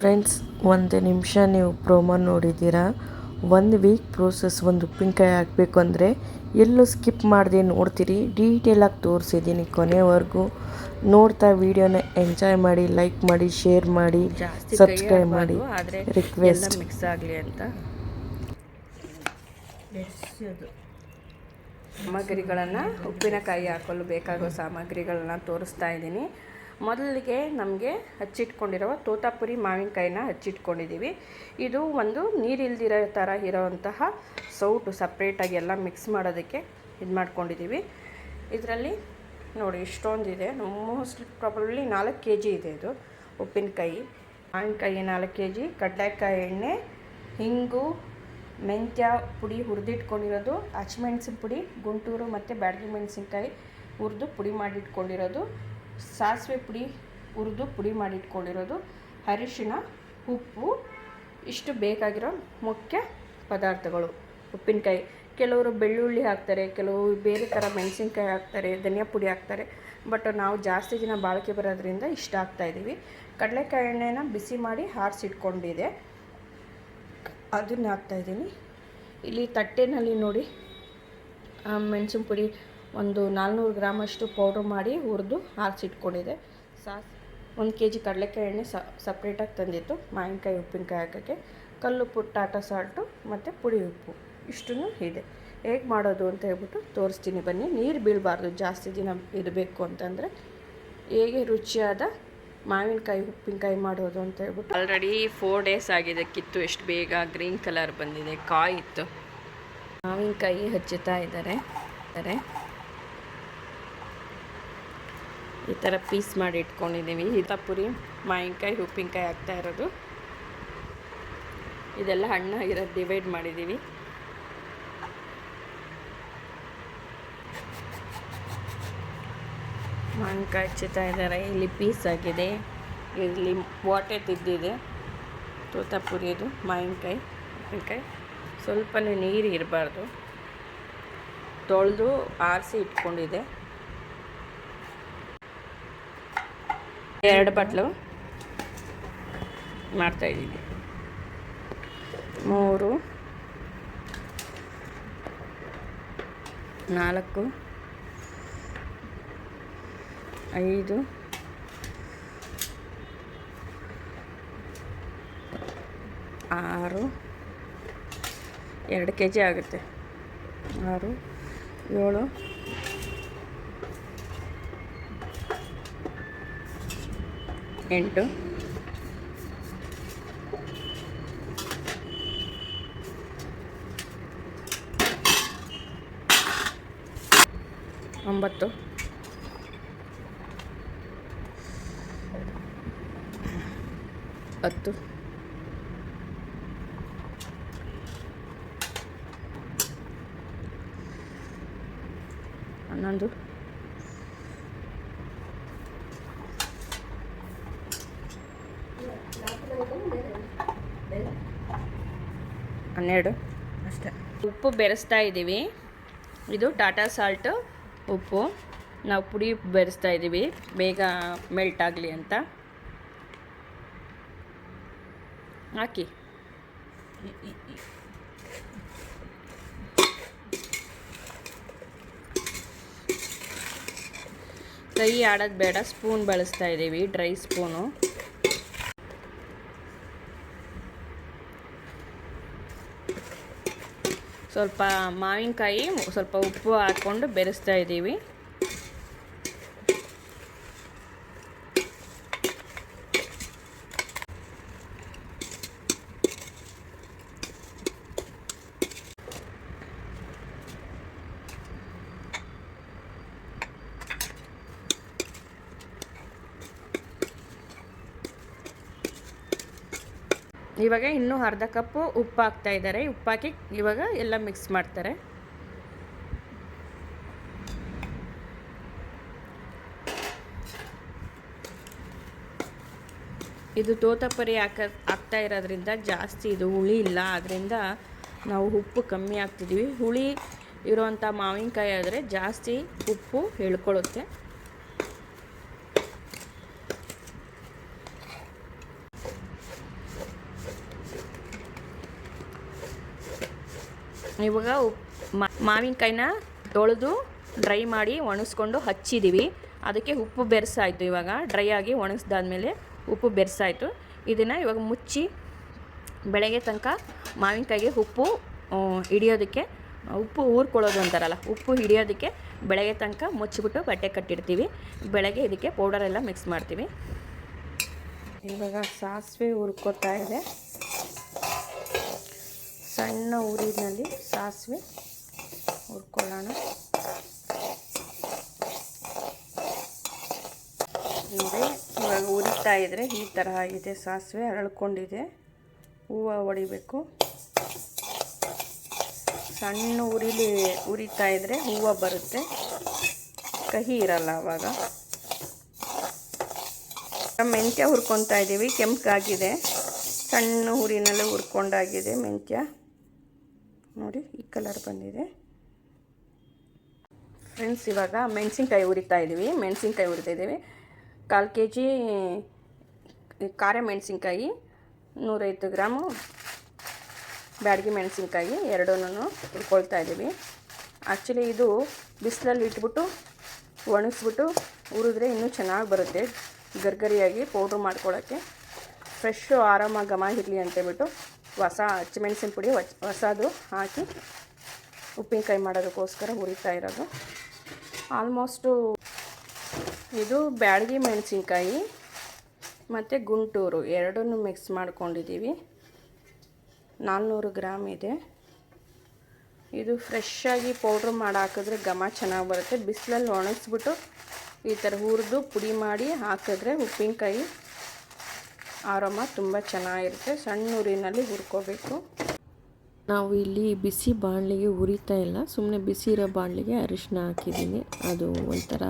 Friends, ಒಂದು ನಿಮಿಷ ನೀವು ಪ್ರೋಮೋ ನೋಡಿದ್ದೀರಾ. 1 ವೀಕ್ ಪ್ರೋಸೆಸ್ ಒಂದು ಉಪ್ಪಿನಕಾಯಿ ಹಾಕಬೇಕು ಅಂದರೆ ಎಲ್ಲೂ ಸ್ಕಿಪ್ ಮಾಡದೆ ನೋಡ್ತೀರಿ. ಡೀಟೇಲಾಗಿ ತೋರಿಸಿದ್ದೀನಿ. ಕೊನೆವರೆಗೂ ನೋಡ್ತಾ ವಿಡಿಯೋನ ಎಂಜಾಯ್ ಮಾಡಿ, ಲೈಕ್ ಮಾಡಿ, ಶೇರ್ ಮಾಡಿ, ಸಬ್ಸ್ಕ್ರೈಬ್ ಮಾಡಿ. ರಿಕ್ವೆಸ್ಟ್ ಮಿಕ್ಸ್ ಆಗಲಿ ಅಂತ ಸಾಮಗ್ರಿಗಳನ್ನು, ಉಪ್ಪಿನಕಾಯಿ ಹಾಕಲು ಬೇಕಾಗುವ ಸಾಮಗ್ರಿಗಳನ್ನ ತೋರಿಸ್ತಾ ಇದ್ದೀನಿ. ಮೊದಲಿಗೆ ನಮಗೆ ಹಚ್ಚಿಟ್ಕೊಂಡಿರುವ ತೋತಾಪುರಿ ಮಾವಿನಕಾಯಿನ ಹಚ್ಚಿಟ್ಕೊಂಡಿದ್ದೀವಿ. ಇದು ಒಂದು ನೀರಿಲ್ದಿರೋ ಥರ ಇರೋವಂತಹ ಸೌಟು ಸಪ್ರೇಟಾಗಿ ಎಲ್ಲ ಮಿಕ್ಸ್ ಮಾಡೋದಕ್ಕೆ ಇದು ಮಾಡ್ಕೊಂಡಿದ್ದೀವಿ. ಇದರಲ್ಲಿ ನೋಡಿ ಇಷ್ಟೊಂದಿದೆ. ಮೋಸ್ಟ್ ಪ್ರಾಬಬ್ಲಿ 4 kg ಇದೆ ಇದು ಉಪ್ಪಿನಕಾಯಿ. ಮಾವಿನಕಾಯಿ 4 kg, ಕಡಲೆಕಾಯಿ ಎಣ್ಣೆ, ಹಿಂಗು, ಮೆಂತ್ಯ ಪುಡಿ ಹುರಿದಿಟ್ಕೊಂಡಿರೋದು, ಹಸಿಮೆಣಸಿನ ಪುಡಿ, ಗುಂಟೂರು ಮತ್ತು ಬ್ಯಾಡಗಿ ಮೆಣಸಿನ್ಕಾಯಿ ಹುರಿದು ಪುಡಿ ಮಾಡಿಟ್ಕೊಂಡಿರೋದು, ಸಾಸಿವೆ ಪುಡಿ ಹುರಿದು ಪುಡಿ ಮಾಡಿಟ್ಕೊಂಡಿರೋದು, ಅರಿಶಿಣ, ಉಪ್ಪು, ಇಷ್ಟು ಬೇಕಾಗಿರೋ ಮುಖ್ಯ ಪದಾರ್ಥಗಳು ಉಪ್ಪಿನಕಾಯಿ. ಕೆಲವರು ಬೆಳ್ಳುಳ್ಳಿ ಹಾಕ್ತಾರೆ, ಕೆಲವು ಬೇರೆ ಥರ ಮೆಣಸಿನ್ಕಾಯಿ ಹಾಕ್ತಾರೆ, ಧನಿಯಾ ಪುಡಿ ಹಾಕ್ತಾರೆ. ಬಟ್ ನಾವು ಜಾಸ್ತಿ ದಿನ ಬಾಳಿಕೆ ಬರೋದ್ರಿಂದ ಇಷ್ಟ ಹಾಕ್ತಾಯಿದ್ದೀವಿ. ಕಡಲೆಕಾಯಿ ಎಣ್ಣೆನ ಬಿಸಿ ಮಾಡಿ ಆರಿಸಿಟ್ಕೊಂಡಿದೆ, ಅದನ್ನು ಹಾಕ್ತಾಯಿದ್ದೀನಿ. ಇಲ್ಲಿ ತಟ್ಟೆನಲ್ಲಿ ನೋಡಿ ಮೆಣಸಿನ ಪುಡಿ ಒಂದು 400 ಗ್ರಾಮಷ್ಟು ಪೌಡ್ರ್ ಮಾಡಿ ಹುರಿದು ಆರಿಸಿಟ್ಕೊಂಡಿದೆ. 1 kg ಕಡಲೆಕಾಯಿ ಎಣ್ಣೆ ಸಪ್ರೇಟಾಗಿ ತಂದಿತ್ತು ಮಾವಿನಕಾಯಿ ಉಪ್ಪಿನಕಾಯಿ ಹಾಕೋಕ್ಕೆ. ಕಲ್ಲುಪ್ಪು, ಟಾಟಾ ಸಾಲ್ಟು ಮತ್ತು ಪುಡಿ ಉಪ್ಪು ಇಷ್ಟೂ ಇದೆ. ಹೇಗೆ ಮಾಡೋದು ಅಂತ ಹೇಳ್ಬಿಟ್ಟು ತೋರಿಸ್ತೀನಿ ಬನ್ನಿ. ನೀರು ಬೀಳಬಾರ್ದು, ಜಾಸ್ತಿ ದಿನ ಇರಬೇಕು ಅಂತಂದರೆ. ಹೇಗೆ ರುಚಿಯಾದ ಮಾವಿನಕಾಯಿ ಉಪ್ಪಿನಕಾಯಿ ಮಾಡೋದು ಅಂತ ಹೇಳ್ಬಿಟ್ಟು. ಆಲ್ರೆಡಿ 4 days ಆಗಿದೆ ಕಿತ್ತು. ಎಷ್ಟು ಬೇಗ ಗ್ರೀನ್ ಕಲರ್ ಬಂದಿದೆ. ಕಾಯಿತ್ತು. ಮಾವಿನಕಾಯಿ ಹಚ್ಚುತ್ತಾ ಇದ್ದಾರೆ. ಈ ಥರ ಪೀಸ್ ಮಾಡಿ ಇಟ್ಕೊಂಡಿದ್ದೀವಿ. ತೋತಾಪುರಿ ಮಾವಿನಕಾಯಿ ಉಪ್ಪಿನಕಾಯಿ ಹಾಕ್ತಾ ಇರೋದು. ಇದೆಲ್ಲ ಹಣ್ಣಾಗಿರೋದು ಡಿವೈಡ್ ಮಾಡಿದ್ದೀವಿ. ಮಾವಿನಕಾಯಿ ಹಚ್ಚುತ್ತಾ ಇದ್ದಾರೆ. ಇಲ್ಲಿ ಪೀಸ್ ಆಗಿದೆ, ಇಲ್ಲಿ ವಾಟೆ ತಿದ್ದಿದೆ. ತೋತಾಪುರಿದು ಮಾವಿನಕಾಯಿ ಉಪ್ಪಿನಕಾಯಿ ಸ್ವಲ್ಪನೇ ನೀರು ಇರಬಾರ್ದು. ತೊಳೆದು ಆರಿಸಿ ಇಟ್ಕೊಂಡಿದೆ. 2 ಬಟ್ಲು ಮಾಡ್ತಾಯಿದ್ದೀವಿ. 3, 4, 5, 6, 2 kg ಆಗುತ್ತೆ. 6, 7, 8, 9, 10, 11, 12 ಅಷ್ಟೇ. ಉಪ್ಪು ಬೆರೆಸ್ತಾ ಇದ್ದೀವಿ. ಇದು ಟಾಟಾ ಸಾಲ್ಟು ಉಪ್ಪು. ನಾವು ಪುಡಿ ಬೆರೆಸ್ತಾ ಇದ್ದೀವಿ ಬೇಗ ಮೆಲ್ಟ್ ಆಗಲಿ ಅಂತ. ಹಾಕಿ. ಕೈ ಆಡೋದು ಬೇಡ, ಸ್ಪೂನ್ ಬಳಸ್ತಾ ಇದ್ದೀವಿ, ಡ್ರೈ ಸ್ಪೂನು. ಸ್ವಲ್ಪ ಮಾವಿನಕಾಯಿ ಸ್ವಲ್ಪ ಉಪ್ಪು ಹಾಕ್ಕೊಂಡು ಬೆರೆಸ್ತಾ ಇದ್ದೀವಿ. ಇವಾಗ ಇನ್ನೂ ಅರ್ಧ ಕಪ್ಪು ಉಪ್ಪು ಹಾಕ್ತಾ ಇದ್ದಾರೆ. ಉಪ್ಪಾಕಿ ಇವಾಗ ಎಲ್ಲ ಮಿಕ್ಸ್ ಮಾಡ್ತಾರೆ. ಇದು ತೋತಾಪುರಿ ಹಾಕ್ತಾ ಇರೋದ್ರಿಂದ ಜಾಸ್ತಿ ಇದು ಹುಳಿ ಇಲ್ಲ, ಆದ್ದರಿಂದ ನಾವು ಉಪ್ಪು ಕಮ್ಮಿ ಹಾಕ್ತಿದ್ದೀವಿ. ಹುಳಿ ಇರೋವಂಥ ಮಾವಿನಕಾಯಿ ಆದರೆ ಜಾಸ್ತಿ ಉಪ್ಪು ಎಳ್ಕೊಳ್ಳುತ್ತೆ. ಇವಾಗ ಮಾವಿನಕಾಯಿನ ತೊಳೆದು ಡ್ರೈ ಮಾಡಿ ಒಣಗಿಸ್ಕೊಂಡು ಹಚ್ಚಿದ್ದೀವಿ. ಅದಕ್ಕೆ ಉಪ್ಪು ಬೆರೆಸಾಯಿತು. ಇವಾಗ ಡ್ರೈ ಆಗಿ ಒಣಗಿಸ್ದಾದ್ಮೇಲೆ ಉಪ್ಪು ಬೆರೆಸಾಯಿತು. ಇದನ್ನು ಇವಾಗ ಮುಚ್ಚಿ ಬೆಳಗ್ಗೆ ತನಕ ಮಾವಿನಕಾಯಿಗೆ ಉಪ್ಪು ಹಿಡಿಯೋದಕ್ಕೆ, ಉಪ್ಪು ಊರ್ಕೊಳ್ಳೋದು ಅಂತಾರಲ್ಲ, ಉಪ್ಪು ಹಿಡಿಯೋದಕ್ಕೆ ಬೆಳಗ್ಗೆ ತನಕ ಮುಚ್ಚಿಬಿಟ್ಟು ಬಟ್ಟೆ ಕಟ್ಟಿಡ್ತೀವಿ. ಬೆಳಗ್ಗೆ ಇದಕ್ಕೆ ಪೌಡರೆಲ್ಲ ಮಿಕ್ಸ್ ಮಾಡ್ತೀವಿ. ಇವಾಗ ಸಾಸಿವೆ ಹುರ್ಕೋತಾ ಇದೆ. ಸಣ್ಣ ಉರಿನಲ್ಲಿ ಸಾಸಿವೆ ಹುರ್ಕೊಳ್ಳೋಣ. ನೋಡಿ, ಇವಾಗ ಉರಿತಾ ಇದ್ದರೆ ಈ ಥರ ಆಗಿದೆ. ಸಾಸಿವೆ ಅರಳ್ಕೊಂಡಿದೆ. ಹೂವು ಹೊಡಿಬೇಕು. ಸಣ್ಣ ಉರಿಲಿ ಉರಿತಾ ಇದ್ದರೆ ಹೂವು ಬರುತ್ತೆ, ಕಹಿ ಇರಲ್ಲ ಆವಾಗ. ಮೆಂತ್ಯ ಹುರ್ಕೊತಾ ಇದ್ದೀವಿ. ಕೆಂಪಗಾಗಿದೆ. ಸಣ್ಣ ಉರಿನಲ್ಲೇ ಹುರ್ಕೊಂಡಾಗಿದೆ ಮೆಂತ್ಯ. ನೋಡಿ, ಈ ಕಲರ್ ಬಂದಿದೆ. ಫ್ರೆಂಡ್ಸ್, ಇವಾಗ ಮೆಣಸಿನ್ಕಾಯಿ ಹುರಿತಾ ಇದ್ದೀವಿ. ಮೆಣಸಿನ್ಕಾಯಿ ಹುರಿತಾಯಿದ್ದೀವಿ. 1/4 kg ಖಾರ ಮೆಣಸಿನ್ಕಾಯಿ, 150 ಗ್ರಾಮು ಬ್ಯಾಡಗಿ ಮೆಣಸಿನ್ಕಾಯಿ, ಎರಡನ್ನೂ ಹುರ್ಕೊಳ್ತಾ ಇದ್ದೀವಿ. ಆ್ಯಕ್ಚುಲಿ ಇದು ಬಿಸಿಲಲ್ಲಿ ಇಟ್ಬಿಟ್ಟು ಒಣಗಿಸ್ಬಿಟ್ಟು ಹುರಿದ್ರೆ ಇನ್ನೂ ಚೆನ್ನಾಗಿ ಬರುತ್ತೆ, ಗರ್ಗರಿಯಾಗಿ ಪೌಡ್ರ್ ಮಾಡ್ಕೊಳ್ಳೋಕ್ಕೆ. ಫ್ರೆಶ್ಶು ಆರಾಮ ಘಮ ಇರಲಿ ಅಂತೇಳ್ಬಿಟ್ಟು ಹೊಸ ಹಸಿಮೆಣಸಿನ ಪುಡಿ ಹೊಸದು ಹಾಕಿ ಉಪ್ಪಿನಕಾಯಿ ಮಾಡೋದಕ್ಕೋಸ್ಕರ ಹುರಿತಾ ಇರೋದು. ಆಲ್ಮೋಸ್ಟು ಇದು ಬ್ಯಾಡಗಿ ಮೆಣಸಿನ್ಕಾಯಿ ಮತ್ತು ಗುಂಟೂರು ಎರಡನ್ನೂ ಮಿಕ್ಸ್ ಮಾಡ್ಕೊಂಡಿದ್ದೀವಿ. 400 ಗ್ರಾಮ್ ಇದೆ. ಇದು ಫ್ರೆಶ್ಶಾಗಿ ಪೌಡ್ರ್ ಮಾಡಿ ಹಾಕಿದ್ರೆ ಘಮ ಚೆನ್ನಾಗಿ ಬರುತ್ತೆ. ಬಿಸಿಲಲ್ಲಿ ಒಣಗಿಸ್ಬಿಟ್ಟು ಈ ಥರ ಹುರಿದು ಪುಡಿ ಮಾಡಿ ಹಾಕಿದ್ರೆ ಉಪ್ಪಿನಕಾಯಿ ಆರಾಮ ತುಂಬ ಚೆನ್ನಾಗಿರುತ್ತೆ. ಸಣ್ಣ ಉರಿನಲ್ಲಿ ಹುರ್ಕೋಬೇಕು. ನಾವು ಇಲ್ಲಿ ಬಿಸಿ ಬಾಣಲಿಗೆ ಹುರಿತಾ ಇಲ್ಲ, ಸುಮ್ಮನೆ ಬಿಸಿ ಇರೋ ಬಾಣಲಿಗೆ ಅರಿಶಿನ ಹಾಕಿದ್ದೀನಿ. ಅದು ಒಂಥರ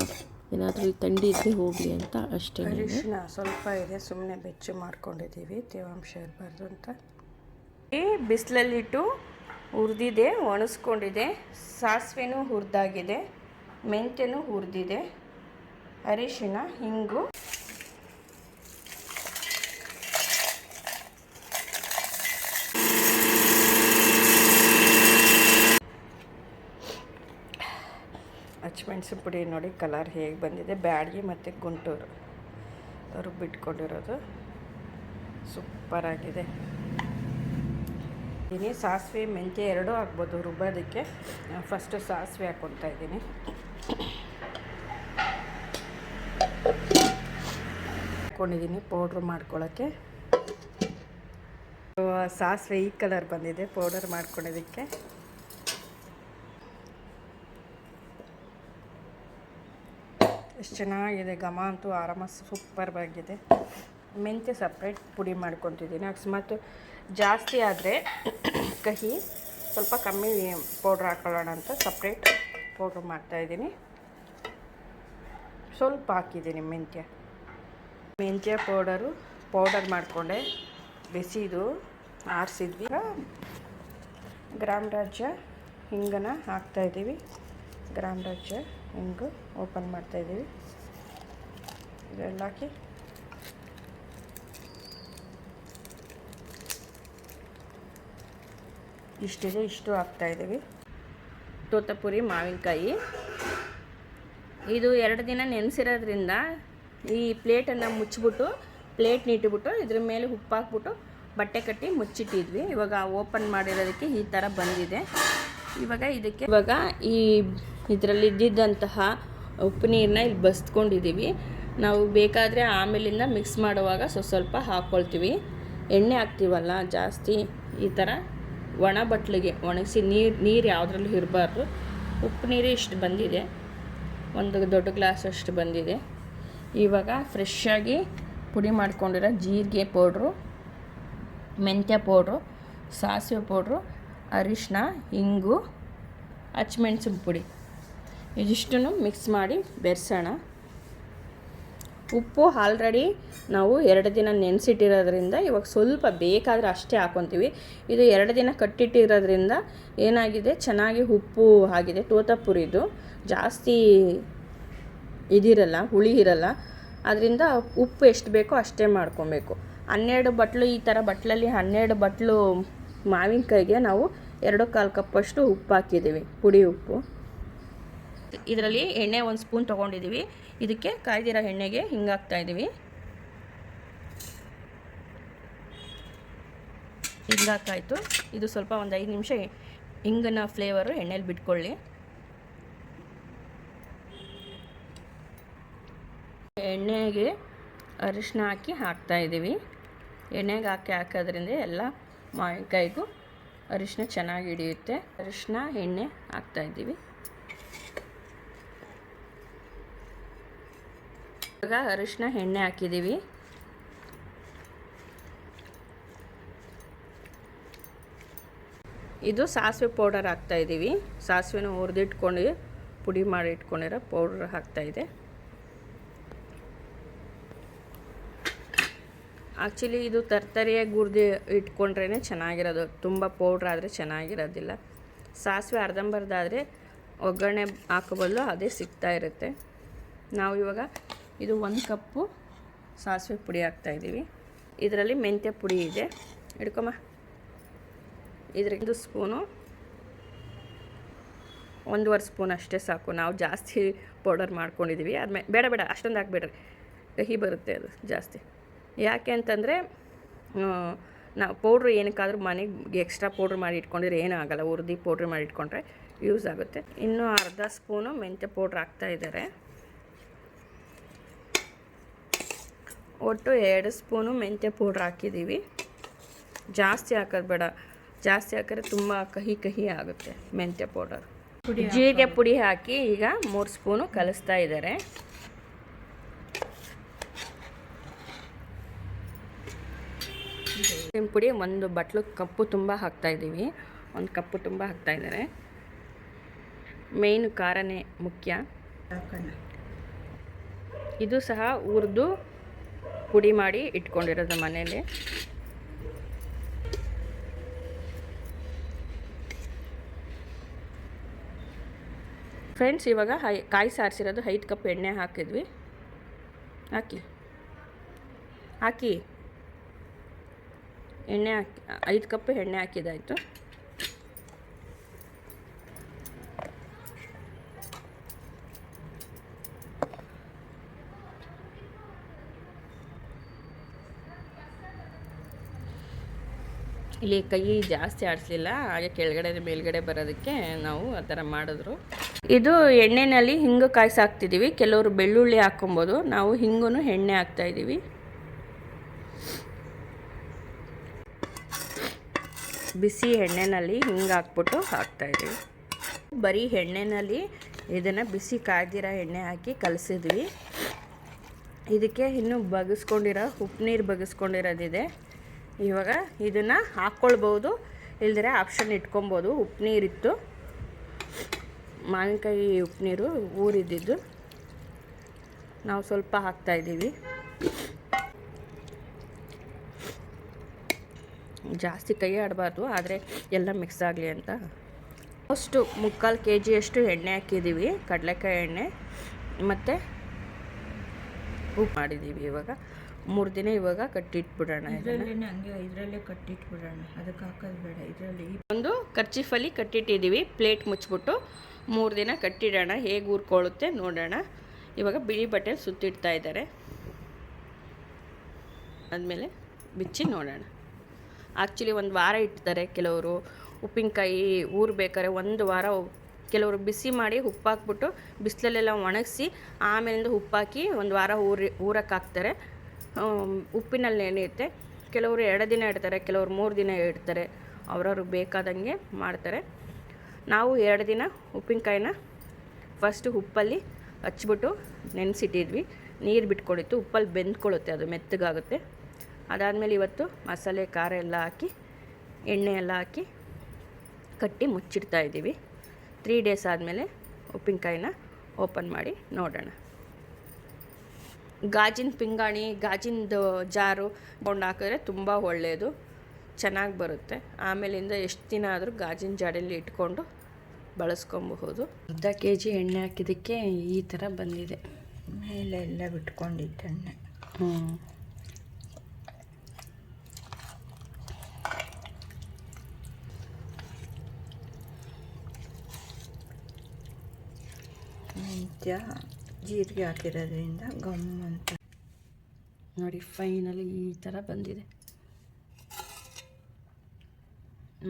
ಏನಾದರೂ ಥಂಡಿ ಇದ್ದರೆ ಹೋಗಲಿ ಅಂತ ಅಷ್ಟೇ. ಅರಿಶಿನ ಸ್ವಲ್ಪ ಇದೆ, ಸುಮ್ಮನೆ ಬೆಚ್ಚು ಮಾಡ್ಕೊಂಡಿದ್ದೀವಿ, ತೇವಾಂಶ ಇರಬಾರ್ದು ಅಂತ. ಬಿಸಿಲಲ್ಲಿಟ್ಟು ಹುರಿದಿದೆ, ಒಣಗಿಸ್ಕೊಂಡಿದೆ. ಸಾಸಿವೆನೂ ಹುರಿದಾಗಿದೆ, ಮೆಂತ್ಯನೂ ಹುರಿದಿದೆ, ಅರಿಶಿನ, ಹಿಂಗು, ಹಸಿಮೆಣಸಿನ ಪುಡಿ. ನೋಡಿ ಕಲರ್ ಹೇಗೆ ಬಂದಿದೆ. ಬ್ಯಾಡಗಿ ಮತ್ತು ಗುಂಟೂರು ರುಬ್ಬಿಟ್ಕೊಂಡಿರೋದು ಸೂಪರಾಗಿದೆ. ಇದ್ದೀನಿ ಸಾಸಿವೆ ಮೆಂತ್ಯ ಎರಡೂ ಹಾಕ್ಬೋದು ರುಬ್ಬೋದಕ್ಕೆ. ಫಸ್ಟು ಸಾಸಿವೆ ಹಾಕ್ಕೊತಾ ಇದ್ದೀನಿ. ಹಾಕ್ಕೊಂಡಿದ್ದೀನಿ ಪೌಡ್ರ್ ಮಾಡ್ಕೊಳ್ಳೋಕ್ಕೆ. ಸಾಸಿವೆ ಈ ಕಲರ್ ಬಂದಿದೆ ಪೌಡರ್ ಮಾಡ್ಕೊಂಡಿದ್ದಕ್ಕೆ. ಎಷ್ಟು ಚೆನ್ನಾಗಿದೆ, ಘಮ ಅಂತೂ ಆರಾಮ ಸೂಪರ್ವಾಗಿದೆ. ಮೆಂತ್ಯ ಸಪ್ರೇಟ್ ಪುಡಿ ಮಾಡ್ಕೊತಿದ್ದೀನಿ. ಅಕಸ್ಮಾತ್ ಜಾಸ್ತಿ ಆದರೆ ಕಹಿ ಸ್ವಲ್ಪ ಕಮ್ಮಿ ಪೌಡ್ರ್ ಹಾಕೊಳ್ಳೋಣ ಅಂತ ಸಪ್ರೇಟ್ ಪೌಡ್ರ್ ಮಾಡ್ತಾಯಿದ್ದೀನಿ. ಸ್ವಲ್ಪ ಹಾಕಿದ್ದೀನಿ ಮೆಂತ್ಯ ಪೌಡರ್ ಮಾಡಿಕೊಂಡೆ, ಬಿಸಿದು ಆರಿಸಿದ್ವಿ. ಗ್ರಾಮ್ ರಾಜ್ಯ ಹಿಂಗನ ಹಾಕ್ತಾಯಿದ್ದೀವಿ. ಗ್ರಾಮ್ ರಾಜ್ಯ ಹಿಂಗು ಓಪನ್ ಮಾಡ್ತಾಯಿದ್ದೀವಿ. ಇದೆಲ್ಲ ಹಾಕಿ ಇಷ್ಟಿದೆ, ಇಷ್ಟು ಹಾಕ್ತಾಯಿದ್ದೀವಿ. ತೋತಾಪುರಿ ಮಾವಿನಕಾಯಿ ಇದು 2 ದಿನ ನೆನೆಸಿರೋದ್ರಿಂದ ಈ ಪ್ಲೇಟನ್ನು ಮುಚ್ಚಿಬಿಟ್ಟು ಪ್ಲೇಟ್ನ ಇಟ್ಬಿಟ್ಟು ಇದ್ರ ಮೇಲೆ ಉಪ್ಪು ಹಾಕ್ಬಿಟ್ಟು ಬಟ್ಟೆ ಕಟ್ಟಿ ಮುಚ್ಚಿಟ್ಟಿದ್ವಿ. ಇವಾಗ ಓಪನ್ ಮಾಡಿರೋದಕ್ಕೆ ಈ ಥರ ಬಂದಿದೆ. ಇವಾಗ ಈ ಇದರಲ್ಲಿ ಇದ್ದಿದ್ದಂತಹ ಉಪ್ಪು ನೀರನ್ನ ಇಲ್ಲಿ ಬಸ್ಕೊಂಡಿದ್ದೀವಿ. ನಾವು ಬೇಕಾದರೆ ಆಮೇಲಿಂದ ಮಿಕ್ಸ್ ಮಾಡುವಾಗ ಸ್ವಲ್ಪ ಹಾಕ್ಕೊಳ್ತೀವಿ. ಎಣ್ಣೆ ಹಾಕ್ತೀವಲ್ಲ ಜಾಸ್ತಿ, ಈ ಥರ ಒಣ ಬಟ್ಲಿಗೆ ಒಣಗಿಸಿ ನೀರು ಯಾವುದ್ರಲ್ಲೂ ಇರಬಾರ್ದು. ಉಪ್ಪು ನೀರು ಇಷ್ಟು ಬಂದಿದೆ, ಒಂದು ದೊಡ್ಡ ಗ್ಲಾಸ್ ಅಷ್ಟು ಬಂದಿದೆ. ಇವಾಗ ಫ್ರೆಶ್ಶಾಗಿ ಪುಡಿ ಮಾಡ್ಕೊಂಡಿರೋ ಜೀರಿಗೆ ಪೌಡ್ರು, ಮೆಂತ್ಯ ಪೌಡ್ರು, ಸಾಸಿವೆ ಪೌಡ್ರು, ಅರಿಶಿನ, ಹಿಂಗು, ಹಸಿಮೆಣಸಿನ ಪುಡಿ ಇದಿಷ್ಟನ್ನು ಮಿಕ್ಸ್ ಮಾಡಿ ಬೆರೆಸೋಣ. ಉಪ್ಪು ಆಲ್ರೆಡಿ ನಾವು 2 ದಿನ ನೆನೆಸಿಟ್ಟಿರೋದ್ರಿಂದ ಇವಾಗ ಸ್ವಲ್ಪ ಬೇಕಾದರೆ ಅಷ್ಟೇ ಹಾಕ್ಕೊತೀವಿ. ಇದು 2 ದಿನ ಕಟ್ಟಿಟ್ಟಿರೋದ್ರಿಂದ ಏನಾಗಿದೆ, ಚೆನ್ನಾಗಿ ಉಪ್ಪು ಆಗಿದೆ. ತೋತಾಪುರಿದು ಜಾಸ್ತಿ ಇದಿರಲ್ಲ, ಹುಳಿ ಇರಲ್ಲ. ಅದರಿಂದ ಉಪ್ಪು ಎಷ್ಟು ಬೇಕೋ ಅಷ್ಟೇ ಮಾಡ್ಕೊಬೇಕು. 12 ಬಟ್ಲು ಈ ಥರ ಬಟ್ಲಲ್ಲಿ 12 ಬಟ್ಲು ಮಾವಿನಕಾಯಿಗೆ ನಾವು 2.25 ಕಪ್ಪಷ್ಟು ಉಪ್ಪು ಹಾಕಿದ್ದೀವಿ, ಪುಡಿ ಉಪ್ಪು. ಇದರಲ್ಲಿ ಎಣ್ಣೆ 1 ಸ್ಪೂನ್ ತೊಗೊಂಡಿದ್ದೀವಿ. ಇದಕ್ಕೆ ಕಾಯ್ದಿರೋ ಎಣ್ಣೆಗೆ ಹಿಂಗೆ ಹಾಕ್ತಾಯಿದ್ದೀವಿ. ಹಿಂಗೆ ಹಾಕಾಯಿತು. ಇದು ಸ್ವಲ್ಪ ಒಂದು 5 ನಿಮಿಷ ಹಿಂಗಿನ ಫ್ಲೇವರು ಎಣ್ಣೆಲಿ ಬಿಟ್ಕೊಳ್ಳಿ. ಎಣ್ಣೆಗೆ ಅರಿಶಿನ ಹಾಕಿ ಹಾಕ್ತಾಯಿದ್ದೀವಿ. ಎಣ್ಣೆಗೆ ಹಾಕೋದ್ರಿಂದ ಎಲ್ಲ ಮಾವಿನಕಾಯಿಗೂ ಅರಿಶಿನ ಚೆನ್ನಾಗಿ ಹಿಡಿಯುತ್ತೆ. ಅರಿಶಿನ ಎಣ್ಣೆ ಹಾಕ್ತಾಯಿದ್ದೀವಿ. ಇವಾಗ ಅರಿಶಿನ ಎಣ್ಣೆ ಹಾಕಿದ್ದೀವಿ. ಇದು ಸಾಸಿವೆ ಪೌಡರ್ ಹಾಕ್ತಾಯಿದ್ದೀವಿ. ಸಾಸಿವೆನ ಹುರಿದಿಟ್ಕೊಂಡು ಪುಡಿ ಮಾಡಿ ಇಟ್ಕೊಂಡಿರೋ ಪೌಡ್ರ್ ಹಾಕ್ತಾಯಿದೆ. ಆ್ಯಕ್ಚುಲಿ ಇದು ತರ್ತರಿಯಾಗಿ ಹುರಿದು ಇಟ್ಕೊಂಡ್ರೇ ಚೆನ್ನಾಗಿರೋದು, ತುಂಬ ಪೌಡ್ರ್ ಆದರೆ ಚೆನ್ನಾಗಿರೋದಿಲ್ಲ. ಸಾಸಿವೆ ಅರ್ಧಂಬರ್ಧಾದರೆ ಒಗ್ಗರಣೆ ಹಾಕೋಬಲ್ಲು ಅದೇ ಸಿಗ್ತಾ ಇರುತ್ತೆ. ನಾವು ಇವಾಗ ಇದು 1 ಕಪ್ಪು ಸಾಸಿವೆ ಪುಡಿ ಹಾಕ್ತಾಯಿದ್ದೀವಿ. ಇದರಲ್ಲಿ ಮೆಂತ್ಯ ಪುಡಿ ಇದೆ, ಹಿಡ್ಕೊಮ್ಮ. ಇದರಿಂದ 1 ಸ್ಪೂನು, 1.5 ಸ್ಪೂನ್ ಅಷ್ಟೇ ಸಾಕು. ನಾವು ಜಾಸ್ತಿ ಪೌಡರ್ ಮಾಡ್ಕೊಂಡಿದ್ದೀವಿ. ಆದ್ಮೇಲೆ ಬೇಡ ಅಷ್ಟೊಂದು ಹಾಕ್ಬೇಡ್ರಿ, ಕಹಿ ಬರುತ್ತೆ ಅದು ಜಾಸ್ತಿ. ಯಾಕೆ ಅಂತಂದರೆ ನಾವು ಪೌಡ್ರ್ ಏನಕ್ಕಾದ್ರೂ ಮನೆಗೆ ಎಕ್ಸ್ಟ್ರಾ ಪೌಡ್ರ್ ಮಾಡಿ ಇಟ್ಕೊಂಡಿದ್ರೆ ಏನೂ ಆಗೋಲ್ಲ. ಹುರಿದು ಪೌಡ್ರ್ ಮಾಡಿ ಇಟ್ಕೊಂಡ್ರೆ ಯೂಸ್ ಆಗುತ್ತೆ. ಇನ್ನೂ 1/2 ಸ್ಪೂನು ಮೆಂತ್ಯ ಪೌಡ್ರ್ ಹಾಕ್ತಾಯಿದ್ದಾರೆ. ಒಟ್ಟು 2 ಸ್ಪೂನು ಮೆಂತ್ಯ ಪೌಡ್ರ್ ಹಾಕಿದ್ದೀವಿ. ಜಾಸ್ತಿ ಹಾಕೋದು ಬೇಡ, ಜಾಸ್ತಿ ಹಾಕಿದ್ರೆ ತುಂಬ ಕಹಿ ಆಗುತ್ತೆ ಮೆಂತ್ಯ ಪೌಡರ್. ಜೀರಿಗೆ ಪುಡಿ ಹಾಕಿ ಈಗ 3 ಸ್ಪೂನು ಕಲಿಸ್ತಾ ಇದ್ದಾರೆ. ಪುಡಿ 1 ಬಟ್ಲು ಕಪ್ಪು ತುಂಬ ಹಾಕ್ತಾಯಿದ್ದೀವಿ. 1 ಕಪ್ಪು ತುಂಬ ಹಾಕ್ತಾಯಿದ್ದಾರೆ. ಮೇಯ್ನು ಖಾರನೇ ಮುಖ್ಯ. ಇದು ಸಹ ಹುರಿದು ಪುಡಿ ಮಾಡಿ ಇಟ್ಕೊಂಡಿರೋದು ಮನೇಲಿ. ಫ್ರೆಂಡ್ಸ್, ಇವಾಗ ಕಾಯಿ ಸಾರಿಸಿರೋದು 5 ಕಪ್ ಎಣ್ಣೆ ಹಾಕಿದ್ವಿ. ಹಾಕಿ ಎಣ್ಣೆ ಹಾಕಿ 5 ಕಪ್ ಎಣ್ಣೆ ಹಾಕಿದಾಯಿತು. ಇಲ್ಲಿ ಕೈ ಜಾಸ್ತಿ ಆಡಿಸ್ಲಿಲ್ಲ, ಹಾಗೆ ಕೆಳಗಡೆ ಮೇಲ್ಗಡೆ ಬರೋದಕ್ಕೆ ನಾವು ಆ ಥರ ಮಾಡಿದ್ರು. ಇದು ಎಣ್ಣೆಯಲ್ಲಿ ಹಿಂಗು ಕಾಯಿಸಿ ಹಾಕ್ತಿದ್ದೀವಿ. ಕೆಲವರು ಬೆಳ್ಳುಳ್ಳಿ ಹಾಕ್ಕೊಬೋದು, ನಾವು ಹಿಂಗೂ ಎಣ್ಣೆ ಹಾಕ್ತಾಯಿದ್ದೀವಿ. ಬಿಸಿ ಎಣ್ಣೆಯಲ್ಲಿ ಹಿಂಗೆ ಹಾಕ್ಬಿಟ್ಟು ಹಾಕ್ತಾಯಿದ್ದೀವಿ. ಬರೀ ಎಣ್ಣೆಯಲ್ಲಿ ಇದನ್ನು ಬಿಸಿ ಕಾಯ್ದಿರೋ ಎಣ್ಣೆ ಹಾಕಿ ಕಲಸಿದ್ವಿ. ಇದಕ್ಕೆ ಇನ್ನೂ ಬಗ್ಗಿಸ್ಕೊಂಡಿರೋ ಉಪ್ಪು ನೀರು ಬಗ್ಗಿಸ್ಕೊಂಡಿರೋದಿದೆ. ಇವಾಗ ಇದನ್ನು ಹಾಕ್ಕೊಳ್ಬೋದು, ಇಲ್ದಿರೆ ಆಪ್ಷನ್ ಇಟ್ಕೊಬೋದು. ಉಪ್ಪು ನೀರಿತ್ತು, ಮಾವಿನಕಾಯಿ ಉಪ್ಪು ನೀರು ಊರಿದ್ದಿದ್ದು ನಾವು ಸ್ವಲ್ಪ ಹಾಕ್ತಾಯಿದ್ದೀವಿ. ಜಾಸ್ತಿ ಕೈ ಆಡಬಾರ್ದು, ಆದರೆ ಎಲ್ಲ ಮಿಕ್ಸ್ ಆಗಲಿ ಅಂತ ಅಷ್ಟು 3/4 kg ಅಷ್ಟು ಎಣ್ಣೆ ಹಾಕಿದ್ದೀವಿ. ಕಡಲೆಕಾಯಿ ಎಣ್ಣೆ ಮತ್ತು ಉಪ್ಪು ಮಾಡಿದ್ದೀವಿ. ಇವಾಗ 3 ದಿನ ಇವಾಗ ಕಟ್ಟಿಟ್ಬಿಡೋಣ. ಇದರಲ್ಲೇ ಕಟ್ಟಿಟ್ಬಿಡೋಣ, ಅದಕ್ಕೆ ಹಾಕೋದು ಬೇಡ. ಇದರಲ್ಲಿ ಒಂದು ಕರ್ಚೀಫಲ್ಲಿ ಕಟ್ಟಿಟ್ಟಿದ್ದೀವಿ. ಪ್ಲೇಟ್ ಮುಚ್ಚಿಬಿಟ್ಟು 3 ದಿನ ಕಟ್ಟಿಡೋಣ, ಹೇಗೆ ಊರ್ಕೊಳ್ಳುತ್ತೆ ನೋಡೋಣ. ಇವಾಗ ಬಿಳಿ ಬಟ್ಟೆಲಿ ಸುತ್ತಿಡ್ತಾ ಇದ್ದಾರೆ. ಆದಮೇಲೆ ಬಿಚ್ಚಿ ನೋಡೋಣ. ಆ್ಯಕ್ಚುಲಿ 1 ವಾರ ಇಡ್ತಾರೆ ಕೆಲವರು. ಉಪ್ಪಿನಕಾಯಿ ಊರಬೇಕಾದ್ರೆ 1 ವಾರ ಕೆಲವರು ಬಿಸಿ ಮಾಡಿ ಉಪ್ಪು ಹಾಕ್ಬಿಟ್ಟು ಬಿಸಿಲಲ್ಲೆಲ್ಲ ಒಣಗಿಸಿ ಆಮೇಲಿಂದ ಉಪ್ಪು ಹಾಕಿ 1 ವಾರ ಊರಕ್ಕೆ ಹಾಕ್ತಾರೆ. ಉಪ್ಪಿನಲ್ಲಿ ನೆನೆಯುತ್ತೆ. ಕೆಲವರು 2 ದಿನ ಇಡ್ತಾರೆ, ಕೆಲವರು 3 ದಿನ ಇಡ್ತಾರೆ. ಅವ್ರವ್ರಿಗೆ ಬೇಕಾದಂಗೆ ಮಾಡ್ತಾರೆ. ನಾವು 2 ದಿನ ಉಪ್ಪಿನಕಾಯಿನ ಫಸ್ಟು ಉಪ್ಪಲ್ಲಿ ಹಚ್ಬಿಟ್ಟು ನೆನೆಸಿಟ್ಟಿದ್ವಿ. ನೀರು ಬಿಟ್ಕೊಂಡಿತ್ತು, ಉಪ್ಪಲ್ಲಿ ಬೆಂದ್ಕೊಳ್ಳುತ್ತೆ, ಅದು ಮೆತ್ತಗಾಗುತ್ತೆ. ಅದಾದಮೇಲೆ ಇವತ್ತು ಮಸಾಲೆ ಖಾರ ಎಲ್ಲ ಹಾಕಿ ಎಣ್ಣೆ ಎಲ್ಲ ಹಾಕಿ ಕಟ್ಟಿ ಮುಚ್ಚಿಡ್ತಾ ಇದ್ದೀವಿ. 3 ಡೇಸ್ ಆದಮೇಲೆ ಉಪ್ಪಿನಕಾಯಿನ ಓಪನ್ ಮಾಡಿ ನೋಡೋಣ. ಗಾಜಿನ ಪಿಂಗಾಣಿ, ಗಾಜಿನದು ಜಾರು ಕೊಂಡು ಹಾಕಿದ್ರೆ ತುಂಬ ಒಳ್ಳೆಯದು, ಚೆನ್ನಾಗಿ ಬರುತ್ತೆ. ಆಮೇಲಿಂದ ಎಷ್ಟು ದಿನ ಆದರೂ ಗಾಜಿನ ಜಾಡಲ್ಲಿ ಇಟ್ಕೊಂಡು ಬಳಸ್ಕೊಬಹುದು. ಅರ್ಧ kg ಎಣ್ಣೆ ಹಾಕಿದ್ದಕ್ಕೆ ಈ ಥರ ಬಂದಿದೆ. ಮೇಲೆ ಎಲ್ಲ ಬಿಟ್ಕೊಂಡಿತ್ತು ಎಣ್ಣೆ. ಮೆಂತ್ಯ ಜೀರಿಗೆ ಹಾಕಿರೋದ್ರಿಂದ ಗಮ್ ಅಂತ ನೋಡಿ ಫೈನಲಿ ಈ ಥರ ಬಂದಿದೆ.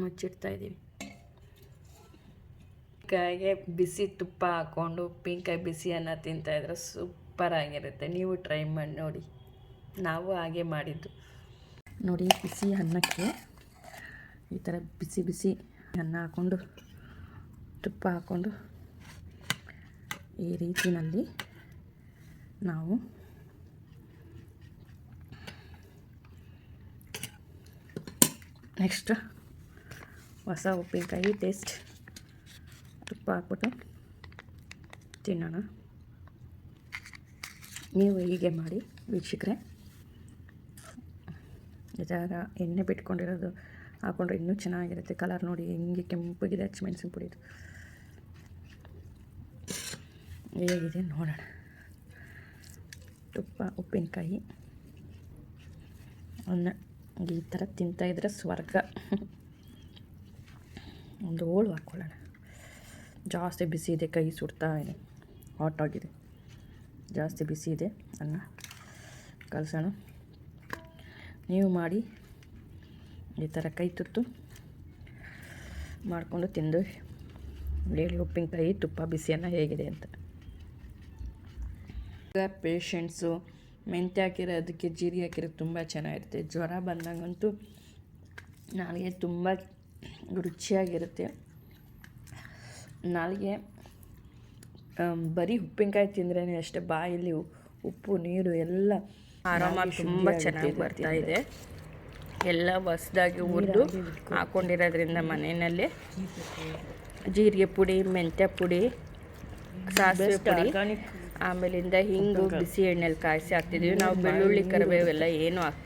ಮುಚ್ಚಿಡ್ತಾ ಇದ್ದೀವಿ. ಕಾಯಿಗೆ ಬಿಸಿ ತುಪ್ಪ ಹಾಕ್ಕೊಂಡು ಉಪ್ಪಿನಕಾಯಿ ಬಿಸಿ ಅನ್ನ ತಿಂತಾಯಿದ್ರೆ ಸೂಪರಾಗಿರುತ್ತೆ. ನೀವು ಟ್ರೈ ಮಾಡಿ ನೋಡಿ. ನಾವು ಹಾಗೆ ಮಾಡಿದ್ದು ನೋಡಿ. ಬಿಸಿ ಅನ್ನಕ್ಕೆ ಈ ಥರ ಬಿಸಿ ಬಿಸಿ ಅನ್ನ ಹಾಕ್ಕೊಂಡು ತುಪ್ಪ ಹಾಕ್ಕೊಂಡು ಈ ರೀತಿಯಲ್ಲಿ ನಾವು ನೆಕ್ಸ್ಟ್ ಹೊಸ ಉಪ್ಪಿನಕಾಯಿ ಟೇಸ್ಟ್ ತುಪ್ಪ ಹಾಕ್ಬಿಟ್ಟು ತಿನ್ನೋಣ. ನೀವು ಹೀಗೆ ಮಾಡಿ ವೀಕ್ಷಕರೇ. ಈ ಥರ ಎಣ್ಣೆ ಬಿಟ್ಕೊಂಡಿರೋದು ಹಾಕ್ಕೊಂಡ್ರೆ ಇನ್ನೂ ಚೆನ್ನಾಗಿರುತ್ತೆ. ಕಲರ್ ನೋಡಿ ಹೆಂಗೆ ಕೆಂಪಗಿದೆ ಹಸಿಮೆಣಸಿನ ಪುಡಿದು. ಹೇಗಿದೆ ನೋಡೋಣ. ತುಪ್ಪ ಉಪ್ಪಿನಕಾಯಿ ಅನ್ನ ಈ ಥರ ತಿಂತಾಯಿದ್ರೆ ಸ್ವರ್ಗ. ಒಂದು ಹೋಳು ಹಾಕ್ಕೊಳ್ಳೋಣ. ಜಾಸ್ತಿ ಬಿಸಿ ಇದೆ, ಕೈ ಸುಡ್ತಾ ಇದೆ, ಹಾಟ್ ಆಗಿದೆ, ಜಾಸ್ತಿ ಬಿಸಿ ಇದೆ. ಅನ್ನ ಕಲಸೋಣ. ನೀವು ಮಾಡಿ ಈ ಥರ ಕೈ ತುತ್ತು ಮಾಡಿಕೊಂಡು ತಿಂದು ಹೇಳಿ ಉಪ್ಪಿನಕಾಯಿ ತುಪ್ಪ ಬಿಸಿ ಅನ್ನ ಹೇಗಿದೆ ಅಂತ. ಪೇಷಂಟ್ಸು ಮೆಂತ್ಯ ಹಾಕಿರೋದಕ್ಕೆ ಜೀರಿಗೆ ಹಾಕಿರೋದು ತುಂಬ ಚೆನ್ನಾಗಿರುತ್ತೆ. ಜ್ವರ ಬಂದಾಗಂತೂ ನಾಲಿಗೆ ತುಂಬ ರುಚಿಯಾಗಿರುತ್ತೆ. ನಾಲಿಗೆ ಬರೀ ಉಪ್ಪಿನಕಾಯಿ ತಿಂದ್ರೇ ಅಷ್ಟೇ, ಬಾಯಲ್ಲಿ ಉಪ್ಪು ನೀರು ಎಲ್ಲ ಆರಾಮ ತುಂಬ ಚೆನ್ನಾಗಿ ಬರ್ತಾ ಇದೆ. ಎಲ್ಲ ಹೊಸ್ದಾಗಿ ಹುರಿದು ಹಾಕ್ಕೊಂಡಿರೋದ್ರಿಂದ ಮನೆಯಲ್ಲೇ ಜೀರಿಗೆ ಪುಡಿ, ಮೆಂತ್ಯ ಪುಡಿ, ಸಾಸಿವೆ ಪುಡಿ, ಆಮೇಲಿಂದ ಹಿಂಗು ಬಿಸಿ ಎಣ್ಣೆಲಿ ಕಾಯಿಸಿ ಹಾಕ್ತಿದ್ದೀವಿ ನಾವು. ಬೆಳ್ಳುಳ್ಳಿ ಕರಿಬೇವೆಲ್ಲ ಏನೂ ಹಾಕ್ತೀವಿ.